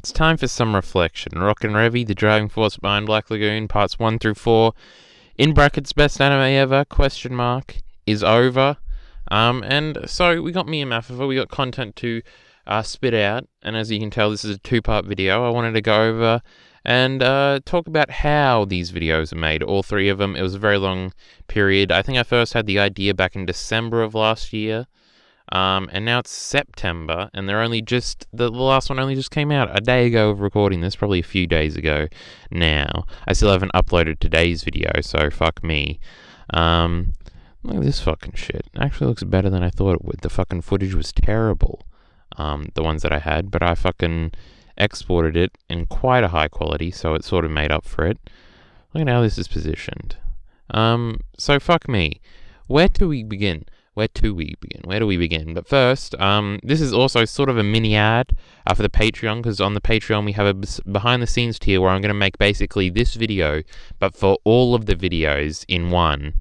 It's time for some reflection. Rock and Revy, the driving force behind Black Lagoon, parts 1 through 4, in brackets, best anime ever, question mark, is over. And so we got me and Maffa, we got content to spit out, and as you can tell, this is a two-part video. I wanted to go over and talk about how these videos are made, all three of them. It was a very long period. I think I first had the idea back in December of last year. And now it's September, and they're only just, the last one only just came out a day ago of recording this, probably a few days ago now. I still haven't uploaded today's video, so fuck me. Look at this fucking shit. It actually looks better than I thought it would. The fucking footage was terrible, the ones that I had, but I fucking exported it in quite a high quality, so it sort of made up for it. Look at how this is positioned. So fuck me. Where do we begin? Where do we begin? But first, this is also sort of a mini ad for the Patreon, because on the Patreon we have a behind-the-scenes tier where I'm going to make basically this video, but for all of the videos in one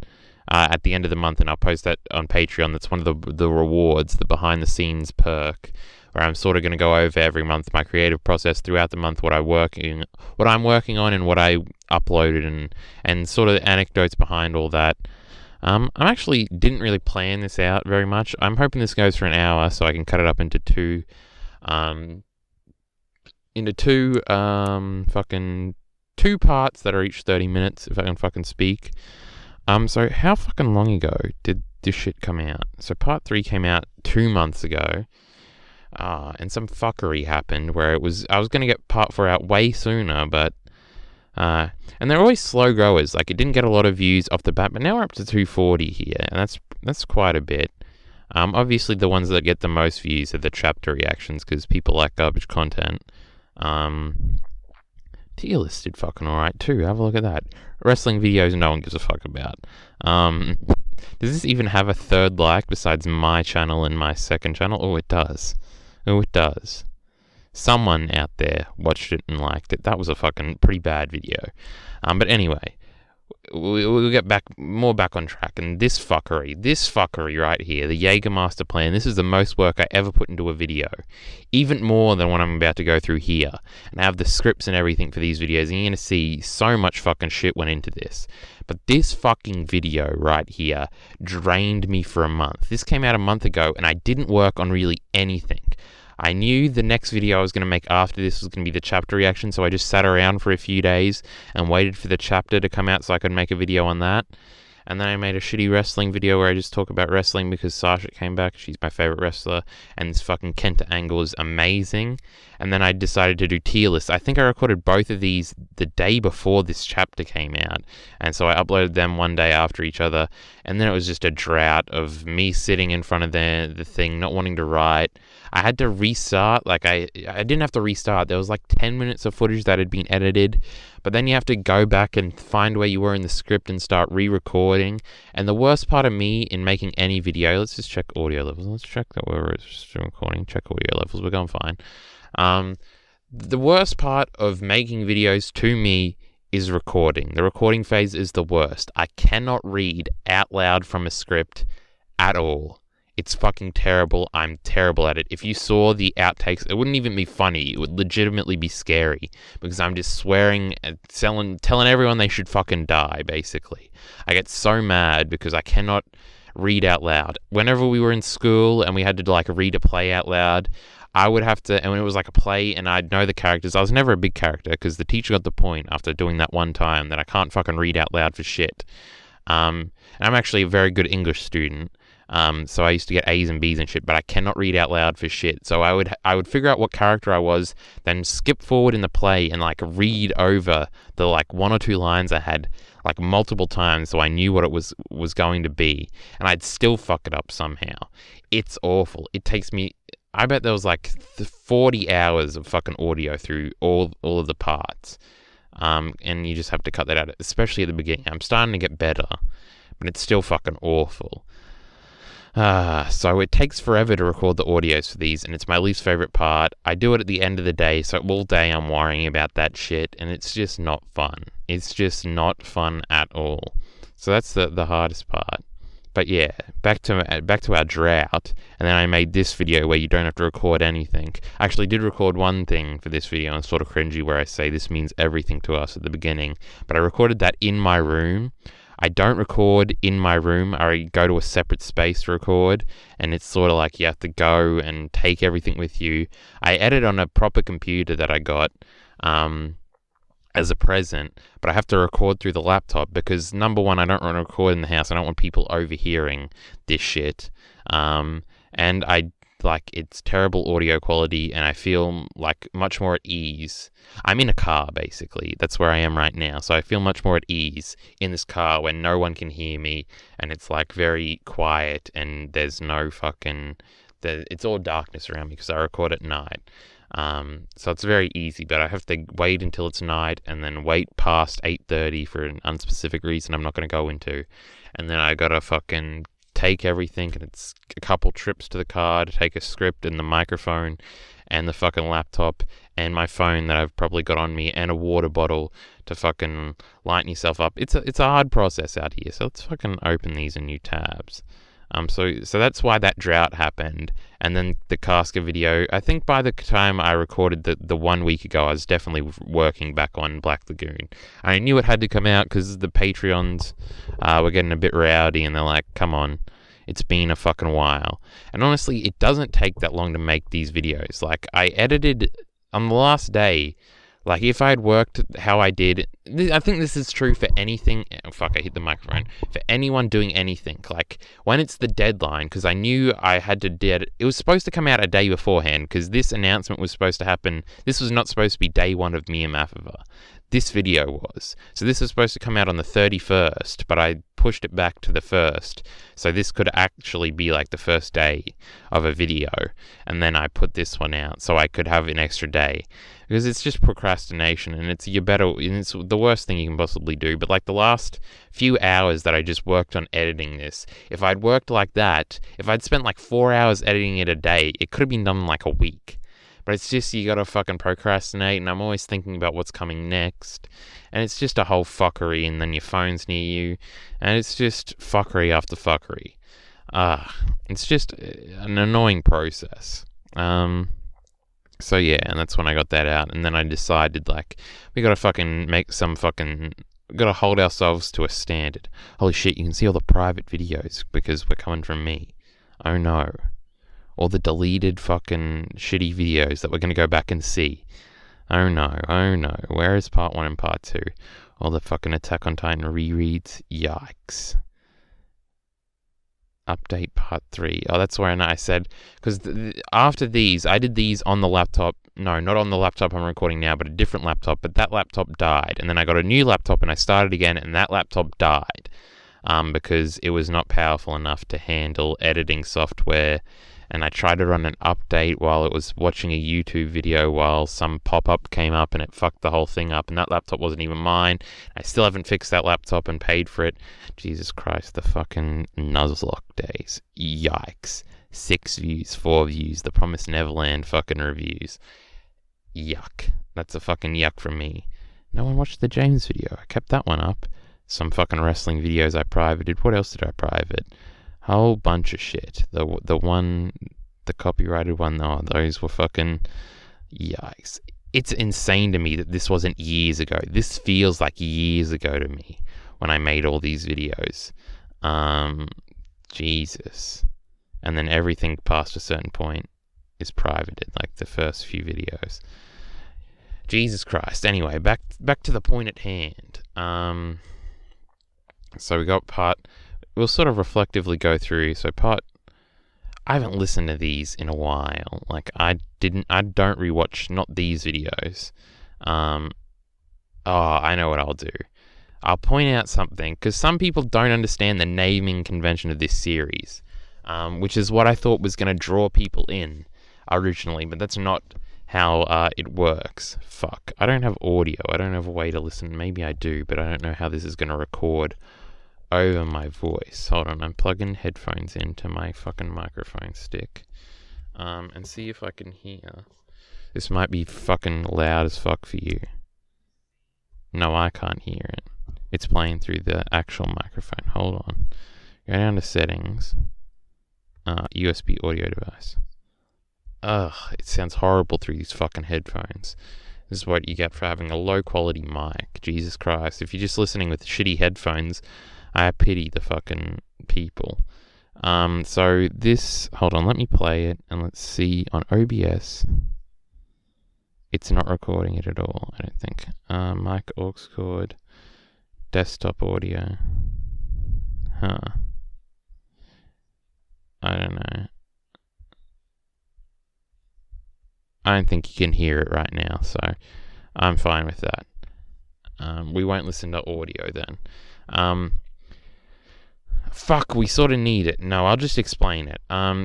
at the end of the month, and I'll post that on Patreon. That's one of the rewards, the behind-the-scenes perk, where I'm sort of going to go over every month my creative process throughout the month, what I'm working on, and what I uploaded, and sort of anecdotes behind all that. I actually didn't really plan this out very much. I'm hoping this goes for an hour so I can cut it up into two parts that are each 30 minutes, if I can fucking speak. So how fucking long ago did this shit come out? So part 3 came out 2 months ago. And some fuckery happened where I was going to get part 4 out way sooner, but and they're always slow growers. Like, it didn't get a lot of views off the bat, but now we're up to 240 here, and that's quite a bit. Obviously the ones that get the most views are the chapter reactions, because people like garbage content. Tier list did fucking alright too. Have a look at that. Wrestling videos no one gives a fuck about. Does this even have a third like besides my channel and my second channel? Oh, it does. Someone out there watched it and liked it. That was a fucking pretty bad video. But anyway, we'll get back on track. And this fuckery right here, the Jaeger Master Plan, this is the most work I ever put into a video. Even more than what I'm about to go through here. And I have the scripts and everything for these videos, and you're going to see so much fucking shit went into this. But this fucking video right here drained me for a month. This came out a month ago, and I didn't work on really anything. I knew the next video I was going to make after this was going to be the chapter reaction, so I just sat around for a few days and waited for the chapter to come out so I could make a video on that. And then I made a shitty wrestling video where I just talk about wrestling because Sasha came back. She's my favorite wrestler, and this fucking Kenta angle is amazing. And then I decided to do tier lists. I think I recorded both of these the day before this chapter came out, and so I uploaded them one day after each other. And then it was just a drought of me sitting in front of the thing, not wanting to write. I had to restart. Like, I didn't have to restart. There was like 10 minutes of footage that had been edited, but then you have to go back and find where you were in the script and start re-recording. And the worst part of me in making any video, let's just check audio levels. Let's check that we're recording. Check audio levels. We're going fine. The worst part of making videos to me is recording. The recording phase is the worst. I cannot read out loud from a script at all. It's fucking terrible. I'm terrible at it. If you saw the outtakes, it wouldn't even be funny. It would legitimately be scary because I'm just swearing and telling everyone they should fucking die, basically. I get so mad because I cannot read out loud. Whenever we were in school and we had to like read a play out loud, I would have to, and when it was like a play and I'd know the characters, I was never a big character because the teacher got the point after doing that one time that I can't fucking read out loud for shit. And I'm actually a very good English student. So I used to get A's and B's and shit, but I cannot read out loud for shit. So I would figure out what character I was, then skip forward in the play and like read over the like 1 or 2 lines I had like multiple times so I knew what it was going to be, and I'd still fuck it up somehow. It's awful. It takes me, I bet there was like 40 hours of fucking audio through all of the parts. And you just have to cut that out, especially at the beginning. I'm starting to get better, but it's still fucking awful. So it takes forever to record the audios for these, and it's my least favorite part. I do it at the end of the day, so all day I'm worrying about that shit, and it's just not fun. It's just not fun at all. So that's the hardest part. But yeah, back to our drought, and then I made this video where you don't have to record anything. I actually did record one thing for this video, and it's sort of cringy, where I say this means everything to us at the beginning, but I recorded that in my room. I don't record in my room. I go to a separate space to record, and it's sort of like you have to go and take everything with you. I edit on a proper computer that I got, as a present, but I have to record through the laptop because, number one, I don't want to record in the house. I don't want people overhearing this shit. And it's terrible audio quality, and I feel like much more at ease. I'm in a car, basically. That's where I am right now. So I feel much more at ease in this car when no one can hear me, and it's like very quiet, and there's no it's all darkness around me because I record at night. So it's very easy, but I have to wait until it's night and then wait past 8:30 for an unspecific reason I'm not going to go into. And then I gotta fucking take everything, and it's a couple trips to the car to take a script and the microphone and the fucking laptop and my phone that I've probably got on me and a water bottle to fucking lighten yourself up. It's a hard process out here, so let's fucking open these in new tabs. So that's why that drought happened. And then the Casca video, I think by the time I recorded the 1 week ago, I was definitely working back on Black Lagoon. I knew it had to come out because the Patreons were getting a bit rowdy, and they're like, come on, it's been a fucking while. And honestly, it doesn't take that long to make these videos. Like, I edited on the last day. Like, if I had worked how I did, I think this is true for anything. Oh, fuck, I hit the microphone. For anyone doing anything. Like, when it's the deadline, because I knew I had to it was supposed to come out a day beforehand, because this announcement was supposed to happen. This was not supposed to be day one of Mia Mafova. This video was. So this was supposed to come out on the 31st, but I pushed it back to the 1st. So this could actually be like the first day of a video. And then I put this one out so I could have an extra day. Because it's just procrastination, and it's the worst thing you can possibly do. But like the last few hours that I just worked on editing this, if I'd worked like that, if I'd spent like 4 hours editing it a day, it could have been done in like a week. But it's just, you gotta fucking procrastinate, and I'm always thinking about what's coming next. And it's just a whole fuckery, and then your phone's near you, and it's just fuckery after fuckery. It's just an annoying process. So yeah, and that's when I got that out, and then I decided, like, we gotta fucking we gotta hold ourselves to a standard. Holy shit, you can see all the private videos, because we're coming from me. Oh no. All the deleted fucking shitty videos that we're gonna go back and see. Oh no, where is part 1 and part 2? All the fucking Attack on Titan rereads, yikes. Update part 3. Oh, that's where I said, because after these, I did these on the laptop. No, not on the laptop I'm recording now, but a different laptop. But that laptop died, and then I got a new laptop, and I started again, and that laptop died, because it was not powerful enough to handle editing software. And I tried to run an update while it was watching a YouTube video while some pop-up came up, and it fucked the whole thing up, and that laptop wasn't even mine. I still haven't fixed that laptop and paid for it. Jesus Christ, the fucking Nuzlocke days. Yikes. 6 views, 4 views, the Promised Neverland fucking reviews. Yuck. That's a fucking yuck from me. No one watched the James video. I kept that one up. Some fucking wrestling videos I privated. What else did I private? Whole bunch of shit. The copyrighted one, oh, those were fucking yikes. It's insane to me that this wasn't years ago. This feels like years ago to me when I made all these videos. Jesus. And then everything past a certain point is privated, like the first few videos. Jesus Christ. Anyway, back to the point at hand. So we got we'll sort of reflectively go through. So I haven't listened to these in a while. Like, I don't rewatch, not these videos. I know what I'll do. I'll point out something, because some people don't understand the naming convention of this series, which is what I thought was going to draw people in originally, but that's not how it works. Fuck. I don't have audio. I don't have a way to listen. Maybe I do, but I don't know how this is going to record over my voice. Hold on, I'm plugging headphones into my fucking microphone stick, and see if I can hear. This might be fucking loud as fuck for you. No, I can't hear it. It's playing through the actual microphone. Hold on. I'm Go down to settings. USB audio device. Ugh, it sounds horrible through these fucking headphones. This is what you get for having a low quality mic. Jesus Christ. If you're just listening with shitty headphones, I pity the fucking people. So this, hold on, let me play it and let's see on OBS. It's not recording it at all, I don't think. Mic aux cord, desktop audio. I don't know. I don't think you can hear it right now, so I'm fine with that. We won't listen to audio then. Fuck, we sort of need it. No, I'll just explain it.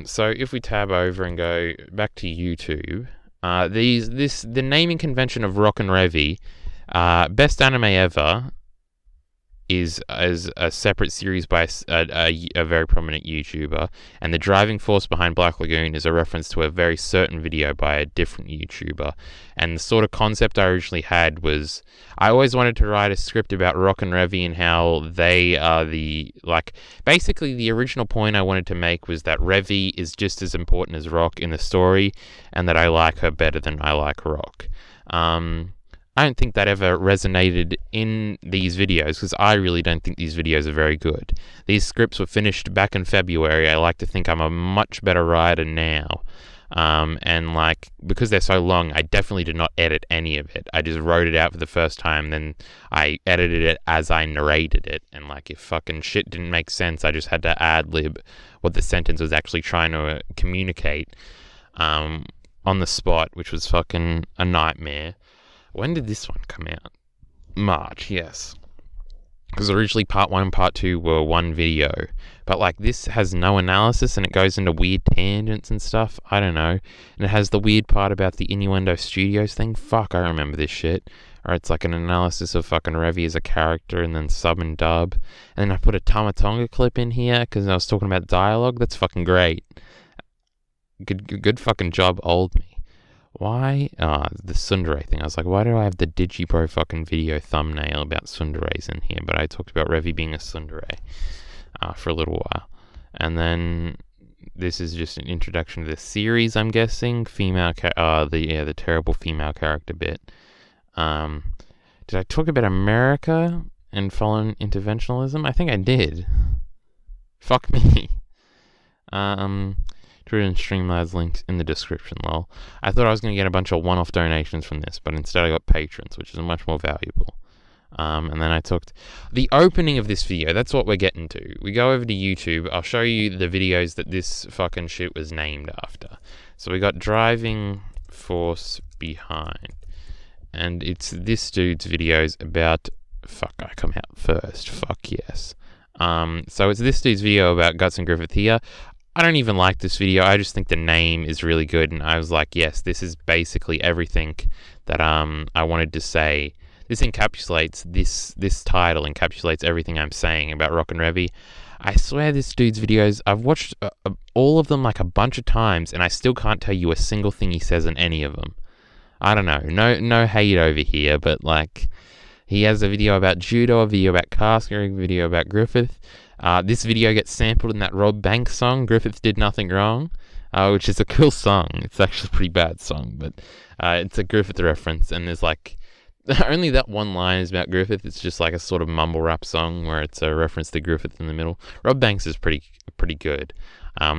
So if we tab over and go back to YouTube, the naming convention of Rock and Revy, best anime ever, is as a separate series by a very prominent YouTuber, and the driving force behind Black Lagoon is a reference to a very certain video by a different YouTuber. And the sort of concept I originally had was, I always wanted to write a script about Rock and Revy and how they are basically the original point I wanted to make was that Revy is just as important as Rock in the story, and that I like her better than I like Rock. I don't think that ever resonated in these videos, because I really don't think these videos are very good. These scripts were finished back in February. I like to think I'm a much better writer now. And because they're so long, I definitely did not edit any of it. I just wrote it out for the first time, then I edited it as I narrated it. And if fucking shit didn't make sense, I just had to ad-lib what the sentence was actually trying to communicate on the spot, which was fucking a nightmare. When did this one come out? March, yes. Because originally part 1 and part 2 were one video. But this has no analysis and it goes into weird tangents and stuff. I don't know. And it has the weird part about the Innuendo Studios thing. Fuck, I remember this shit. Or it's an analysis of fucking Revy as a character and then sub and dub. And then I put a Tamatonga clip in here because I was talking about dialogue. That's fucking great. Good fucking job, old me. Why? The tsundere thing. I was like, why do I have the Digibro fucking video thumbnail about tsunderes in here? But I talked about Revy being a tsundere for a little while. And then this is just an introduction to the series, I'm guessing. The terrible female character bit. Did I talk about America and foreign interventionism? I think I did. Fuck me. Twitter and Streamlabs links in the description, lol. I thought I was going to get a bunch of one-off donations from this, but instead I got patrons, which is much more valuable. And then I talked... The opening of this video, that's what we're getting to. We go over to YouTube, I'll show you the videos that this fucking shit was named after. So we got Driving Force Behind. And it's this dude's videos about... Fuck, I come out first. Fuck yes. So it's this dude's video about Guts and Griffith here. I don't even like this video. I just think the name is really good, and I was like, yes, this is basically everything that I wanted to say. This encapsulates this title encapsulates everything I'm saying about Rock and Revy. I swear this dude's videos, I've watched all of them a bunch of times, and I still can't tell you a single thing he says in any of them. I don't know. No hate over here, but he has a video about judo, a video about casting, a video about Griffith. This video gets sampled in that Rob Banks song, Griffith Did Nothing Wrong, which is a cool song. It's actually a pretty bad song, but it's a Griffith reference, and there's only that one line is about Griffith. It's just a sort of mumble rap song where it's a reference to Griffith in the middle. Rob Banks is pretty good.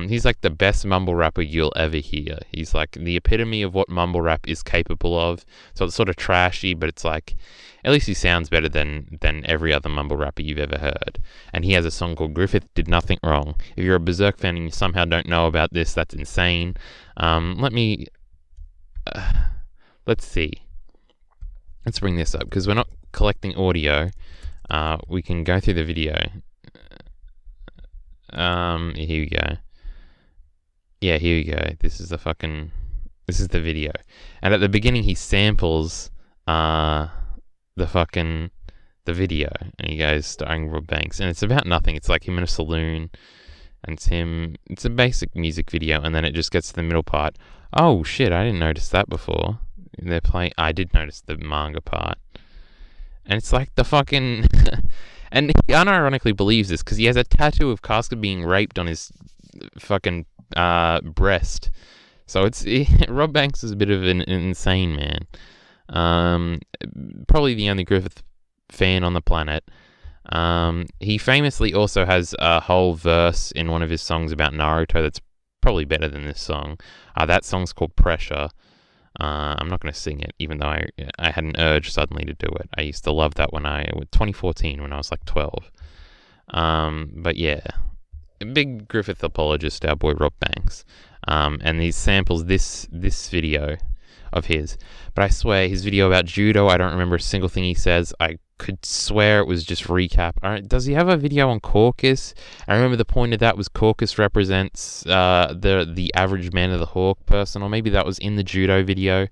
He's the best mumble rapper you'll ever hear. He's the epitome of what mumble rap is capable of. So it's sort of trashy, but it's at least he sounds better than every other mumble rapper you've ever heard. And he has a song called Griffith Did Nothing Wrong. If you're a Berserk fan and you somehow don't know about this, that's insane. Let's see. Let's bring this up, because we're not collecting audio. We can go through the video. Here we go. Yeah, here we go. This is the video. And at the beginning he samples the video, and he goes starring Rob Banks, and it's about nothing. It's him in a saloon, and it's a basic music video, and then it just gets to the middle part. Oh shit, I didn't notice that before. I did notice the manga part. And it's the fucking And he unironically believes this because he has a tattoo of Casca being raped on his fucking breast. So Rob Banks is a bit of an insane man. Probably the only Griffith fan on the planet. He famously also has a whole verse in one of his songs about Naruto that's probably better than this song. That song's called Pressure. I'm not going to sing it, even though I had an urge suddenly to do it. I used to love that 2014 when I was like 12. But yeah, a big Griffith apologist, our boy Rob Banks. And he samples this video of his. But I swear, his video about judo, I don't remember a single thing he says. I could swear it was just recap. Does he have a video on Caucus? I remember the point of that was Caucus represents the average man of the hawk person, or maybe that was in the judo video.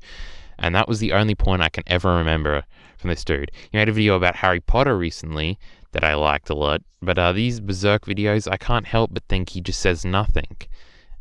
And that was the only point I can ever remember from this dude. He made a video about Harry Potter recently that I liked a lot. But these Berserk videos, I can't help but think he just says nothing.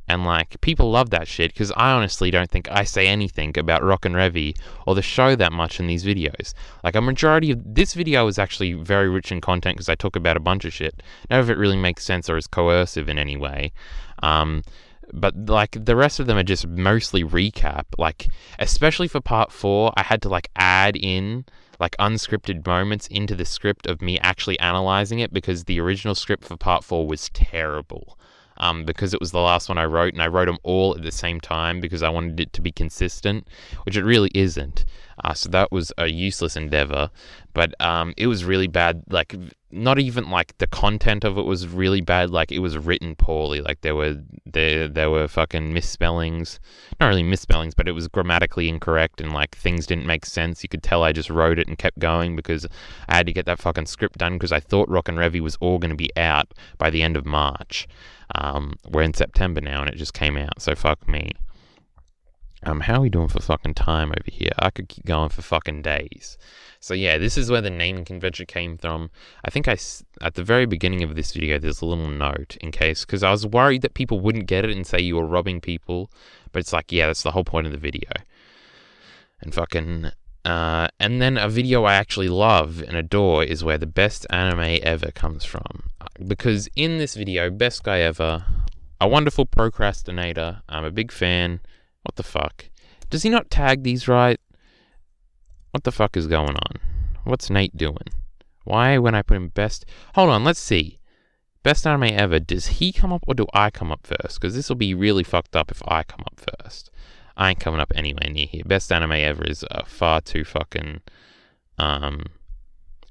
And, like, people love that shit because I honestly don't think I say anything about Rock and Revy or the show that much in these videos. Like, a majority of this video is actually very rich in content because I talk about a bunch of shit. None of it really makes sense or is coercive in any way. But, like, the rest of them are just mostly recap. Like, especially for part 4, I had to, like, add in, like, unscripted moments into the script of me actually analyzing it because the original script for part 4 was terrible. Because it was the last one I wrote, and I wrote them all at the same time because I wanted it to be consistent, which it really isn't. So that was a useless endeavor, but it was really bad. Like, not even like the content of it was really bad. Like, it was written poorly. Like, there were fucking misspellings, not really misspellings, but it was grammatically incorrect, and like things didn't make sense. You could tell I just wrote it and kept going because I had to get that fucking script done because I thought Rock and Revy was all going to be out by the end of March. We're in September now and it just came out, so fuck me. How are we doing for fucking time over here? I could keep going for fucking days. So yeah, this is where the naming convention came from. I think at the very beginning of this video, there's a little note in case, because I was worried that people wouldn't get it and say you were robbing people, but it's like, yeah, that's the whole point of the video. And fucking, and then a video I actually love and adore is where the best anime ever comes from. Because in this video, best guy ever, a wonderful procrastinator, I'm a big fan. What the fuck? Does he not tag these right? What the fuck is going on? What's Nate doing? Why when I put him best... Hold on, let's see. Best anime ever, does he come up or do I come up first? Because this will be really fucked up if I come up first. I ain't coming up anywhere near here. Best anime ever is far too fucking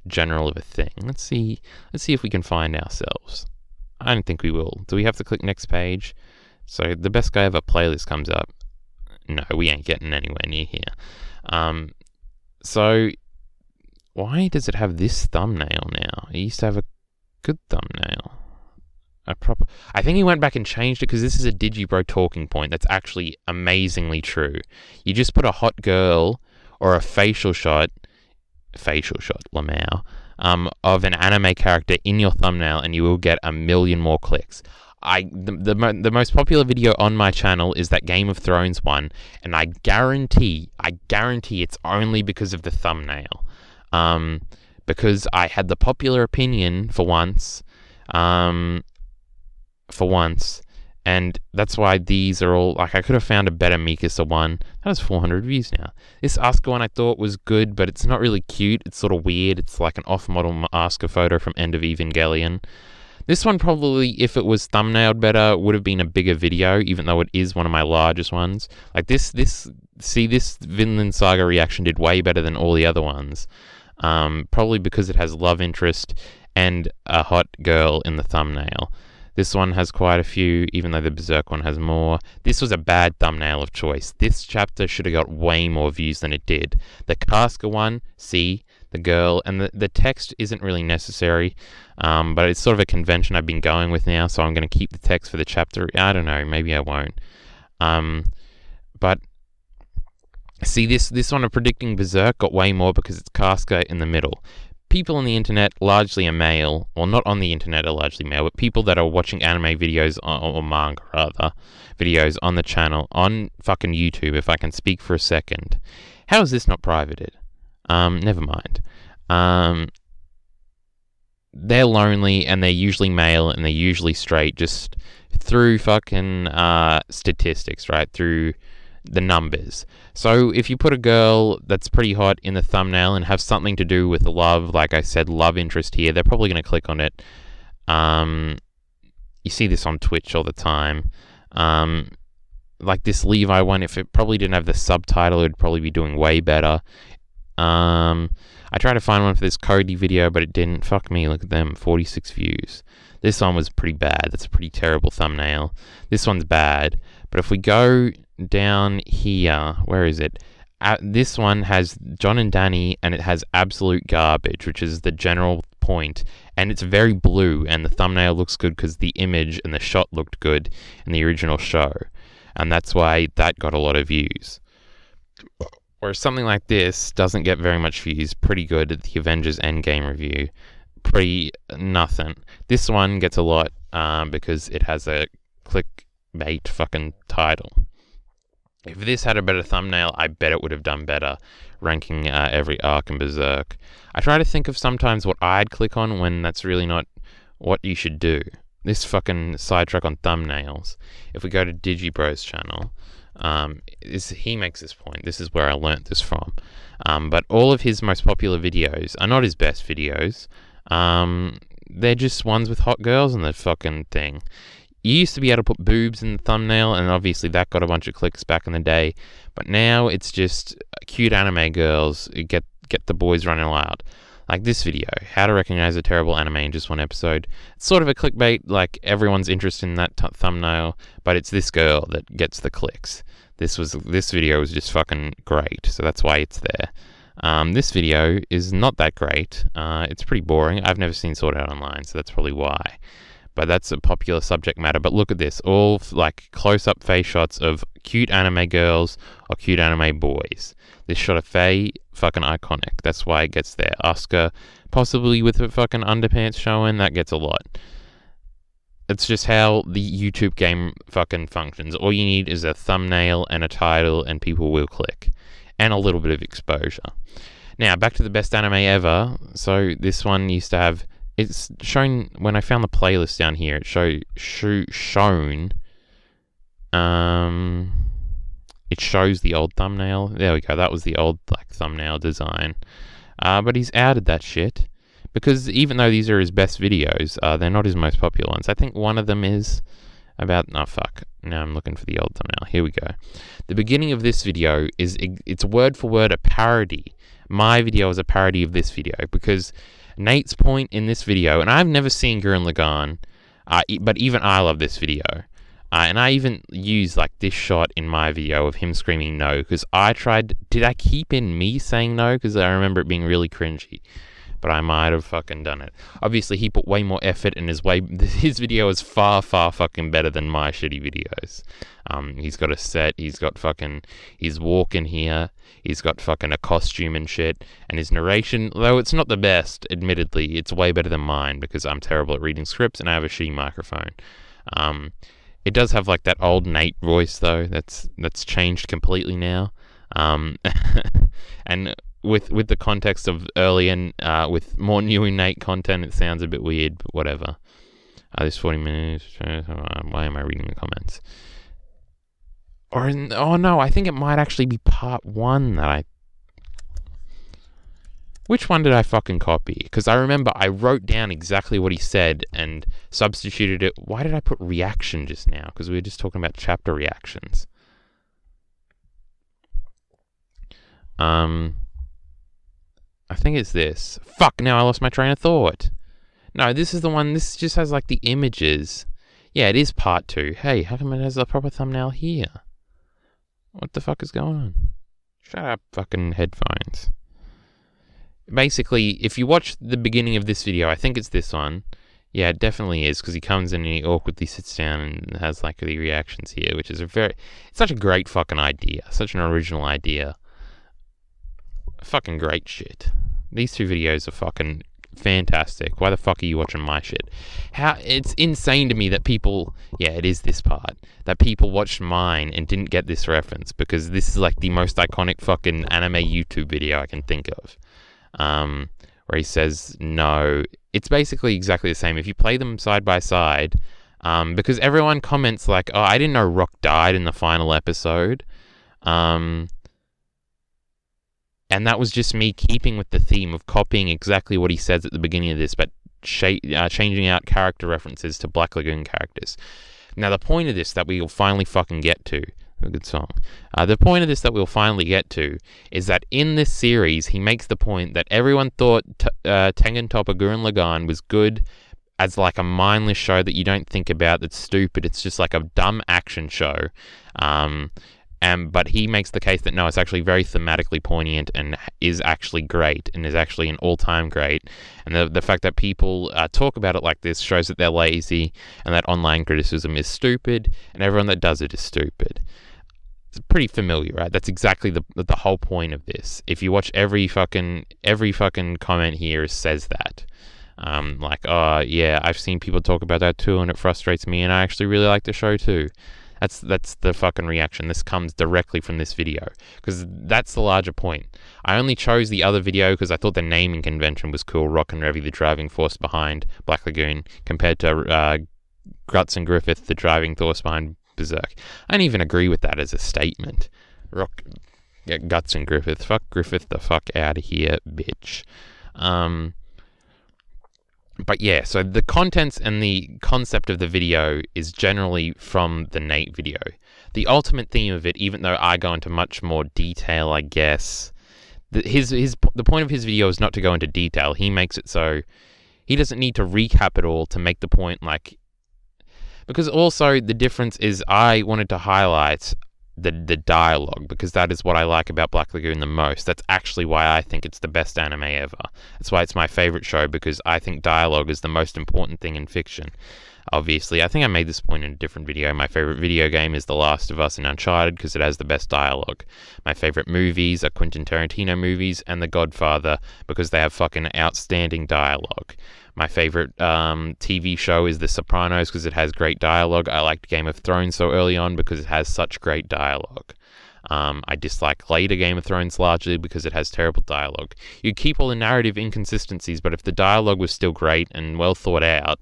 general of a thing. Let's see if we can find ourselves. I don't think we will. Do we have to click next page? So the best guy ever playlist comes up. No, we ain't getting anywhere near here. So why does it have this thumbnail now? It used to have a good thumbnail. I think he went back and changed it because this is a Digibro talking point that's actually amazingly true. You just put a hot girl or a facial shot, Lamau, of an anime character in your thumbnail and you will get 1 million more clicks. The most popular video on my channel is that Game of Thrones one, and I guarantee it's only because of the thumbnail. Because I had the popular opinion for once, and that's why these are all, like, I could have found a better Mikasa one. That has 400 views now. This Asuka one I thought was good, but it's not really cute. It's sort of weird. It's like an off-model Asuka photo from End of Evangelion. This one probably, if it was thumbnailed better, would have been a bigger video, even though it is one of my largest ones. Like this Vinland Saga reaction did way better than all the other ones. Probably because it has love interest and a hot girl in the thumbnail. This one has quite a few, even though the Berserk one has more. This was a bad thumbnail of choice. This chapter should have got way more views than it did. The Casca one, see, the girl, and the text isn't really necessary, but it's sort of a convention I've been going with now, so I'm going to keep the text for the chapter. I don't know, maybe I won't. But see, this one of predicting Berserk got way more because it's Casca in the middle. People on the internet largely are male, or not on the internet are largely male, but people that are watching anime videos, or manga rather, videos on the channel, on fucking YouTube, if I can speak for a second. How is this not privated? Never mind. they're lonely, and they're usually male, and they're usually straight, just through fucking statistics, right? Through the numbers. So if you put a girl that's pretty hot in the thumbnail and have something to do with love, like I said, love interest here, they're probably going to click on it. You see this on Twitch all the time. Like this Levi one, if it probably didn't have the subtitle, it would probably be doing way better. I tried to find one for this Cody video, but it didn't. Fuck me, look at them, 46 views. This one was pretty bad. That's a pretty terrible thumbnail. This one's bad. But if we go down here, where is it? This one has John and Danny, and it has absolute garbage, which is the general point. And it's very blue, and the thumbnail looks good because the image and the shot looked good in the original show. And that's why that got a lot of views. Whereas something like this doesn't get very much views. Pretty good at the Avengers Endgame review. Pretty nothing. This one gets a lot because it has a clickbait fucking title. If this had a better thumbnail, I bet it would have done better, ranking every arc and Berserk. I try to think of sometimes what I'd click on when that's really not what you should do. This fucking sidetrack on thumbnails. If we go to Digibro's channel, he makes this point. This is where I learnt this from. But all of his most popular videos are not his best videos. They're just ones with hot girls in the fucking thing. You used to be able to put boobs in the thumbnail, and obviously that got a bunch of clicks back in the day. But now it's just cute anime girls get the boys running loud. Like this video, how to recognize a terrible anime in just one episode. It's sort of a clickbait, like everyone's interested in that thumbnail, but it's this girl that gets the clicks. This video was just fucking great, so that's why it's there. This video is not that great. It's pretty boring. I've never seen Sword Art Online, so that's probably why. But that's a popular subject matter. But look at this, all like close-up face shots of cute anime girls or cute anime boys. This shot of Faye, fucking iconic. That's why it gets there. Asuka, possibly with the fucking underpants showing, that gets a lot. It's just how the YouTube game fucking functions. All you need is a thumbnail and a title, and people will click. And a little bit of exposure. Now, back to the best anime ever. So this one used to have... It's shown, when I found the playlist down here, it it shows the old thumbnail. There we go, that was the old like thumbnail design. But he's outed that shit, because even though these are his best videos, they're not his most popular ones. I think one of them is about, oh fuck, now I'm looking for the old thumbnail. Here we go. The beginning of this video it's word for word a parody. My video is a parody of this video, because Nate's point in this video, and I've never seen Gurren Lagann, but even I love this video. And I even use like this shot in my video of him screaming no, because did I keep in me saying no? Because I remember it being really cringy, but I might have fucking done it. Obviously, he put way more effort, and his video is far, far fucking better than my shitty videos. He's got a set, he's walking here, he's got fucking a costume and shit, and his narration, though it's not the best, admittedly, it's way better than mine, because I'm terrible at reading scripts, and I have a shitty microphone. It does have like that old Nate voice, though, that's changed completely now. And with the context of early and with more new Nate content, it sounds a bit weird, but whatever. This 40 minutes, why am I reading the comments? Oh no, I think it might actually be part 1 that Which one did I fucking copy? Because I remember I wrote down exactly what he said and substituted it. Why did I put reaction just now? Because we were just talking about chapter reactions. I think it's this. Fuck, now I lost my train of thought. No, this is the one, this just has like the images. Yeah, it is part 2. Hey, how come it has a proper thumbnail here? What the fuck is going on? Shut up, fucking headphones. Basically, if you watch the beginning of this video, I think it's this one. Yeah, it definitely is, because he comes in and he awkwardly sits down and has like the reactions here, which is it's such a great fucking idea. Such an original idea. Fucking great shit. These 2 videos are fucking fantastic. Why the fuck are you watching my shit? It's insane to me that people, yeah, it is this part, that people watched mine and didn't get this reference, because this is like the most iconic fucking anime YouTube video I can think of. Where he says no it's basically exactly the same. If you play them side by side, because everyone comments like, oh, I didn't know Rock died in the final episode. And that was just me keeping with the theme of copying exactly what he says at the beginning of this, but changing out character references to Black Lagoon characters. Now, the point of this that we will finally fucking get to, a good song. The point of this that we'll finally get to is that in this series, he makes the point that everyone thought Tengen Toppa Gurren Lagann was good as like a mindless show that you don't think about, that's stupid. It's just like a dumb action show. But he makes the case that no, it's actually very thematically poignant and is actually great and is actually an all-time great. And the fact that people talk about it like this shows that they're lazy and that online criticism is stupid and everyone that does it is stupid. It's pretty familiar, right? That's exactly the whole point of this. If you watch every fucking comment here says that. Like, oh yeah, I've seen people talk about that too and it frustrates me and I actually really like the show too. That's the fucking reaction. This comes directly from this video because that's the larger point. I only chose the other video because I thought the naming convention was cool. Rock and Revy, the driving force behind Black Lagoon, compared to Guts and Griffith, the driving force behind Berserk. I don't even agree with that as a statement. Guts and Griffith. Fuck Griffith the fuck out of here, bitch. But yeah, so the contents and the concept of the video is generally from the Nate video. The ultimate theme of it, even though I go into much more detail, I guess, the point of his video is not to go into detail. He makes it so he doesn't need to recap it all to make the point, like, because also the difference is I wanted to highlight the dialogue, because that is what I like about Black Lagoon the most. That's actually why I think it's the best anime ever. That's why it's my favorite show, because I think dialogue is the most important thing in fiction. Obviously, I think I made this point in a different video. My favorite video game is The Last of Us and Uncharted because it has the best dialogue. My favorite movies are Quentin Tarantino movies and The Godfather because they have fucking outstanding dialogue. My favorite TV show is The Sopranos because it has great dialogue. I liked Game of Thrones so early on because it has such great dialogue. I dislike later Game of Thrones largely because it has terrible dialogue. You keep all the narrative inconsistencies, but if the dialogue was still great and well thought out,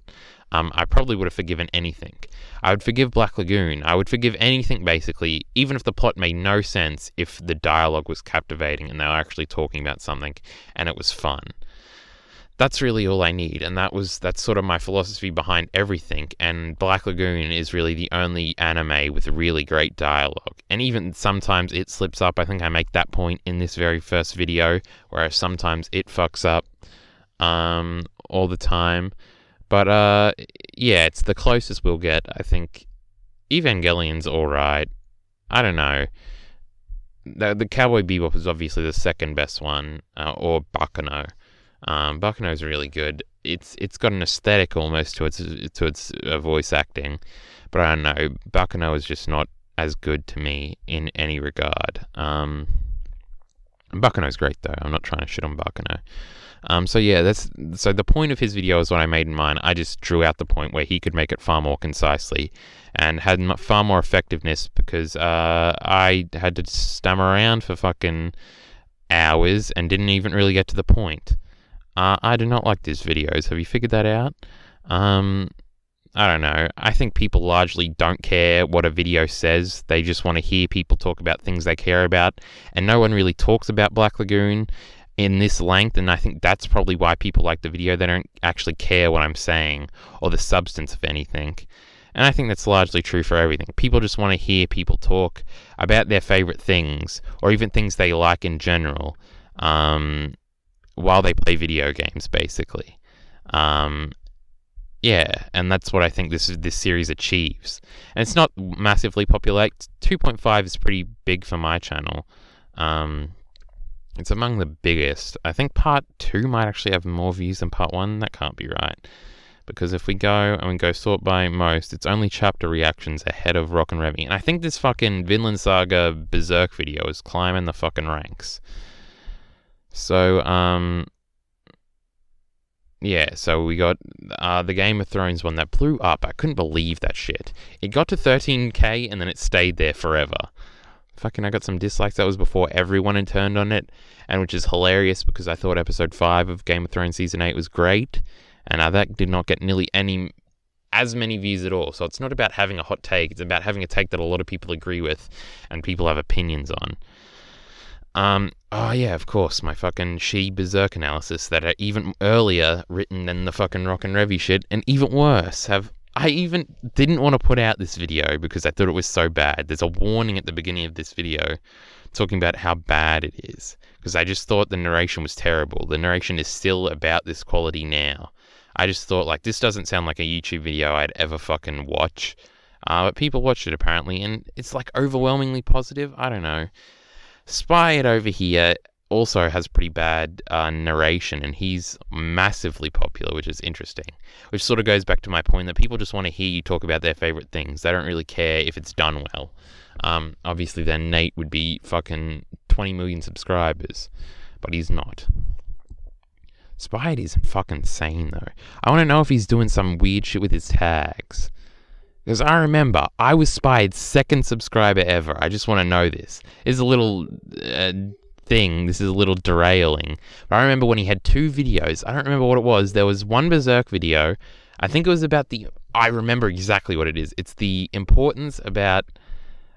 I probably would have forgiven anything. I would forgive Black Lagoon. I would forgive anything, basically, even if the plot made no sense, if the dialogue was captivating and they were actually talking about something and it was fun. That's really all I need, and that's sort of my philosophy behind everything, and Black Lagoon is really the only anime with really great dialogue. And even sometimes it slips up. I think I make that point in this very first video, whereas sometimes it fucks up all the time. But, yeah, it's the closest we'll get. I think Evangelion's alright. I don't know. The Cowboy Bebop is obviously the second best one, or Baccano. Baccano's really good. It's got an aesthetic almost to its voice acting. But I don't know. Baccano is just not as good to me in any regard. Baccano's great, though. I'm not trying to shit on Baccano. So yeah, so the point of his video is what I made in mine. I just drew out the point where he could make it far more concisely and had far more effectiveness because I had to stammer around for fucking hours and didn't even really get to the point. I do not like these videos. Have you figured that out? I don't know. I think people largely don't care what a video says. They just want to hear people talk about things they care about. And no one really talks about Black Lagoon in this length, and I think that's probably why people like the video. They don't actually care what I'm saying or the substance of anything. And I think that's largely true for everything. People just want to hear people talk about their favorite things or even things they like in general while they play video games, basically. Yeah, and that's what I think this series achieves. And it's not massively popular. 2.5 is pretty big for my channel. It's among the biggest. I think part 2 might actually have more views than part 1. That can't be right. Because if we go sort by most, it's only chapter reactions ahead of Rock and Revy. And I think this fucking Vinland Saga Berserk video is climbing the fucking ranks. So, yeah, so we got the Game of Thrones one that blew up. I couldn't believe that shit. It got to 13k and then it stayed there forever. Fucking, I got some dislikes. That was before everyone had turned on it, and which is hilarious because I thought episode 5 of Game of Thrones season 8 was great, and that did not get nearly as many views at all. So it's not about having a hot take, it's about having a take that a lot of people agree with and people have opinions on. Oh yeah, of course, my fucking shitty Berserk analysis that are even earlier written than the fucking Rock and Revy shit, and even worse, I even didn't want to put out this video because I thought it was so bad. There's a warning at the beginning of this video talking about how bad it is, because I just thought the narration was terrible. The narration is still about this quality now. I just thought, like, this doesn't sound like a YouTube video I'd ever fucking watch. But people watched it apparently, and it's like overwhelmingly positive. I don't know. Spyed over here also has pretty bad narration, and he's massively popular, which is interesting. Which sort of goes back to my point that people just want to hear you talk about their favorite things. They don't really care if it's done well. Obviously, then Nate would be fucking 20 million subscribers, but he's not. Spyed isn't fucking insane, though. I want to know if he's doing some weird shit with his tags. Because I remember, I was Spyed's second subscriber ever. I just want to know this. This is a little thing. This is a little derailing. But I remember when he had 2 videos. I don't remember what it was. There was one Berserk video. I think it was about I remember exactly what it is. It's the importance about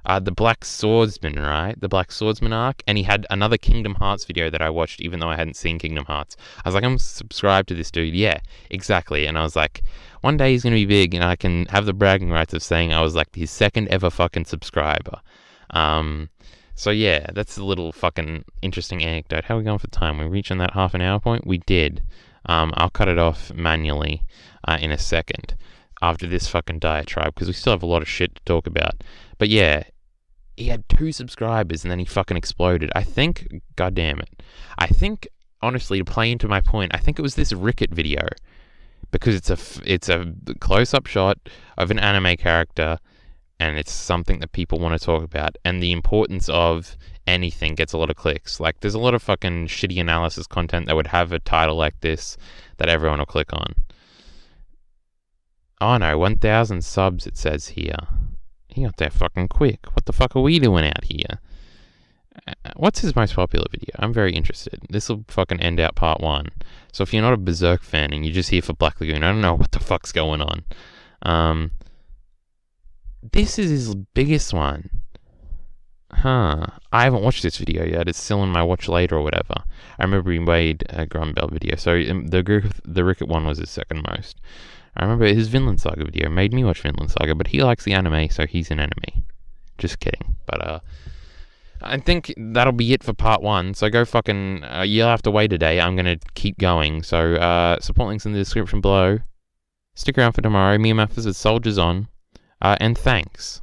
the Black Swordsman, right? The Black Swordsman arc. And he had another Kingdom Hearts video that I watched, even though I hadn't seen Kingdom Hearts. I was like, I'm subscribed to this dude. Yeah, exactly. And I was like, one day he's going to be big, and I can have the bragging rights of saying I was like his second ever fucking subscriber. So yeah, that's a little fucking interesting anecdote. How are we going for time? We're reaching that half an hour point? We did. I'll cut it off manually in a second after this fucking diatribe, because we still have a lot of shit to talk about. But yeah, he had 2 subscribers and then he fucking exploded. I think, goddamn it, honestly, to play into my point, I think it was this Ricket video, because it's a close-up shot of an anime character, and it's something that people want to talk about, and the importance of anything gets a lot of clicks. Like, there's a lot of fucking shitty analysis content that would have a title like this that everyone will click on. Oh no, 1,000 subs it says here. He got there fucking quick. What the fuck are we doing out here? What's his most popular video? I'm very interested. This will fucking end out part 1. So if you're not a Berserk fan and you're just here for Black Lagoon, I don't know what the fuck's going on. This is his biggest one. Huh. I haven't watched this video yet. It's still in my watch later or whatever. I remember he made a Grumbell video. So the Ricket one was his second most. I remember his Vinland Saga video made me watch Vinland Saga, but he likes the anime, so he's an enemy. Just kidding. But, I think that'll be it for part 1, so go fucking, you'll have to wait a day. I'm gonna keep going, so, support links in the description below. Stick around for tomorrow. Me and Mathis with Soldiers On, and thanks.